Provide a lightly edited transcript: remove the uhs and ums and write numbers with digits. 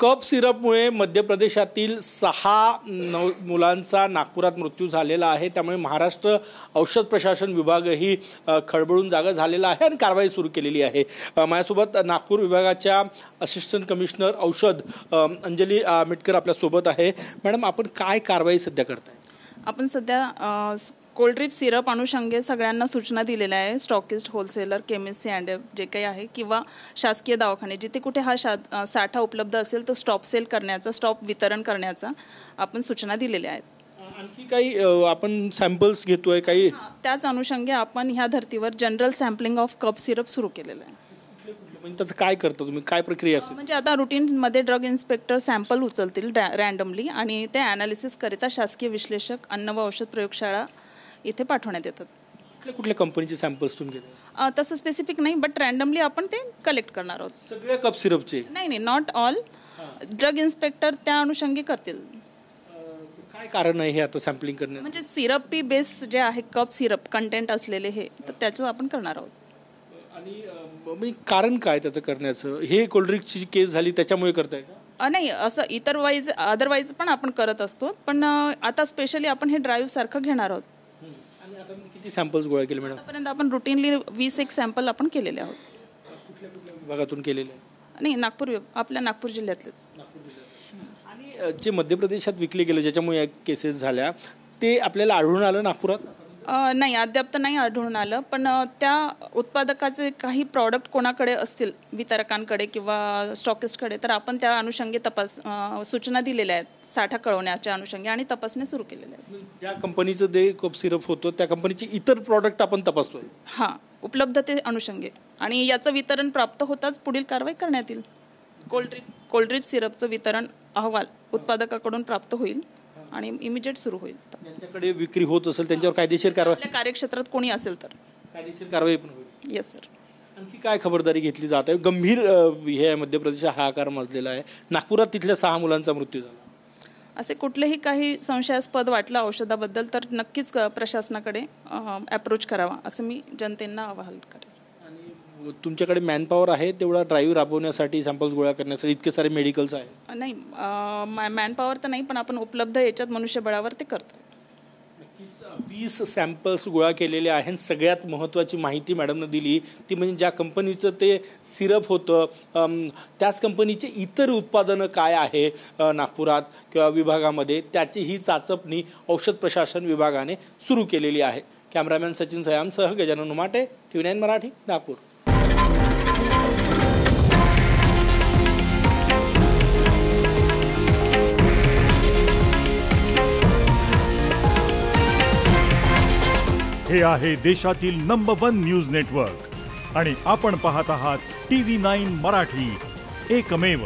कफ सिरपमुळे मध्य प्रदेशातील 6 मुलांचा नागपुरात मृत्यू झालेला आहे। त्यामुळे महाराष्ट्र औषध प्रशासन विभागही खळबळून जागा झालेला आहे आणि कारवाई सुरू केलेली आहे। माझ्यासोबत नागपूर विभागाच्या असिस्टंट कमिशनर औषध अंजली मिटकर आपल्या सोबत आहे। मॅडम, आपण काय कारवाई सध्या करताय? आपण सध्या कोल्ड ड्रिप सिरप अनुषंगे सगळ्यांना सूचना दिलेल्या आहे। स्टॉकिस्ट, होलसेलर, केमिस्ट अँड जे काही आहे किंवा शासकीय दवाखाने जिथे कुठे हा साठा उपलब्ध असेल तो स्टॉप सेल करण्याचा, स्टॉप वितरण करण्याचा आपण सूचना दिलेल्या आहेत। आणखी काही आपण सॅम्पल्स घेतोय काही? त्याच अनुषंगे आपण ह्या धर्तीवर general sampling of cough syrup सुरू केलेलं आहे। म्हणजे त्याचं काय करतो तुम्ही, काय प्रक्रिया असते? म्हणजे आता रुटीनमध्ये ड्रग इन्स्पेक्टर सॅम्पल उचलतील रँडमली आणि ते ॲनालिसिस करिता शासकीय विश्लेषक, अन्न व औषध प्रयोगशाळा इथे पाठवण्यात येतात। कुठल्या कंपनीचे सॅम्पल्स तुम्ही घेता? तसं स्पेसिफिक नाही, बट रँडमली आपण ते कलेक्ट करणार आहोत। सगळ्या कप सिरपचे? नाही, नॉट ऑल। ड्रग इन्स्पेक्टर त्या अनुषंगी करतील। काय कारण आहे हे आता सॅम्पलिंग करण्याचं? म्हणजे सिरपी बेस जे आहे, कप सिरप कंटेंट असलेले हे, तर त्याचं आपण करणार आहोत। आणि कारण काय त्याचं करण्याचं? हे कोल्ड्रिंकची केस झाली त्याच्यामुळे करताय का? नाही, असं अदरवाईज पण आपण करत असतो, पण आता स्पेशली आपण हे ड्राईव्ह सारखं घेणार आहोत। आणि आता किती सॅम्पल्स गोळा केले मॅडम? आतापर्यंत आपण रुटीनली 20 सॅम्पल आपण केलेले आहोत। कुठल्या विभागातून केलेले? नाही, आपल्या नागपूर जिल्ह्यातलेच। आणि जे मध्य प्रदेशात विकले गेले ज्याच्यामुळे या केसेस झाल्या, ते आपल्याला आढळून आलं नागपुरात? नाही, अद्याप तर नाही आढळून आलं, पण त्या उत्पादकाचे काही प्रॉडक्ट कोणाकडे असतील, वितरकांकडे किंवा स्टॉकिस्टकडे, तर आपण त्या अनुषंगे सूचना दिलेल्या आहेत साठा कळवण्याच्या अनुषंगे आणि तपासणी सुरू केलेल्या आहेत। ज्या कंपनीचं ते कप सिरप होतं त्या कंपनीचे इतर प्रॉडक्ट आपण तपासतोय? हां, उपलब्धते अनुषंगे, आणि याचं वितरण प्राप्त होताच पुढील कारवाई करण्यात येईल। कोल्ड ड्रिप सिरपचं वितरण अहवाल उत्पादकाकडून प्राप्त होईल आणि इमिजिएट सुरू होईल। त्यांच्याकडे विक्री होत असेल त्यांच्यावर कायदेशीर कारवाई? आपल्या कार्यक्षेत्रात कोणी असेल तर कायदेशीर कारवाई पण होईल? Yes sir. आणखी काय खबरदारी घेतली जात आहे? गंभीर हे मध्य प्रदेश हाहाकार माजलेला आहे। नागपुरात तिथल्या 6 मुलांचा मृत्यू झाला। असे कुठलेही काही संशयास्पद वाटलं औषधाबद्दल तर नक्कीच प्रशासनाकडे अप्रोच करावा असं मी जनतेला आवाहन करेन। आणि तुमच्याकडे मॅनपॉवर आहे तेवढा ड्राईव्ह राबवण्यासाठी, सॅम्पल्स गोळा करण्यासाठी इतके सारे मेडिकल्स आहे? नाही, मॅनपॉवर तर नाही, पण आपण उपलब्ध याच्यात मनुष्यबळावर ते करतो। 20 सॅम्पल्स गोळा केलेले आहेत। सगळ्यात महत्त्वाची माहिती मॅडमनं दिली ती म्हणजे ज्या कंपनीचं ते सिरप होतं त्याच कंपनीचे इतर उत्पादनं काय आहे नागपुरात किंवा विभागामध्ये, त्याची ही चाचपणी औषध प्रशासन विभागाने सुरू केलेली आहे। कॅमेरामॅन सचिन सयामसह गजानन उमाटे, TV9 मराठी, नागपूर। हे आहे देशातील नंबर 1 न्यूज नेटवर्क आणि आपण पाहत आहात TV9 मराठी, एकमेव।